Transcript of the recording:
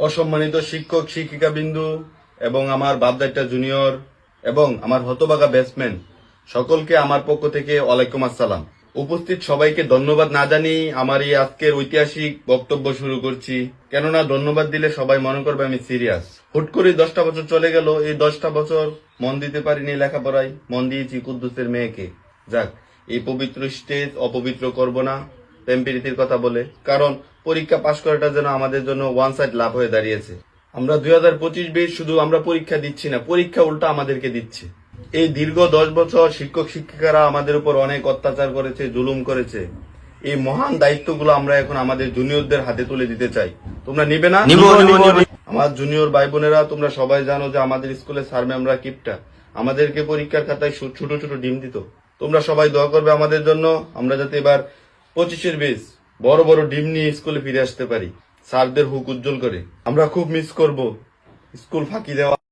অসম্মানিত শিক্ষক শিক্ষিকা বিন্দু এবং আমার বাপদাইটা জুনিয়র এবং আমার হতবাগা ব্যাটসম্যান সকলকে আমার পক্ষ থেকে ওয়ালাইকুম আসসালাম। উপস্থিত সবাইকে ধন্যবাদ না জানিয়ে আমার এই আজকের ঐতিহাসিক বক্তব্য শুরু করছি, কেননা ধন্যবাদ দিলে সবাই মনে করবে আমি সিরিয়াস। হুট করে 10টা বছর চলে গেল, এই 10টা বছর মন দিতে পারিনি লেখাপড়ায়, মন দিয়েছি কুদ্দুসের মেয়েকে। যাক, এই পবিত্র স্টেজ অপবিত্র করব না প্রেম প্রীতির কথা বলে, কারণ পরীক্ষা পাশ করাটা যেন আমাদের জন্য ওয়ান সাইড লাভ হয়ে দাঁড়িয়েছে। আমরা 2025-20 শুধু আমরা পরীক্ষা দিচ্ছি না, পরীক্ষা উল্টা আমাদেরকে দিচ্ছে। এই দীর্ঘ 10 বছর শিক্ষক শিক্ষিকারা আমাদের উপর অনেক অত্যাচার করেছে, জুলুম করেছে। এই মহান দায়িত্বগুলো আমরা এখন আমাদের জুনিয়রদের হাতে তুলে দিতে চাই। তোমরা নিবে না? আমার জুনিয়র ভাই বোনেরা, তোমরা সবাই জানো যে আমাদের স্কুলে স্যার ম্যামরা কিপটা আমাদেরকে পরীক্ষার খাতায় ছোট ছোট ডিম দিত। তোমরা সবাই দোয়া করবে আমাদের জন্য, আমরা যাতে এবার 25-এর বেস বড় বড় ডিম নিয়ে স্কুলে ফিরে আসতে পারি, স্যারদের হুক উজ্জ্বল করে। আমরা খুব মিস করব স্কুল ফাঁকি দেওয়া।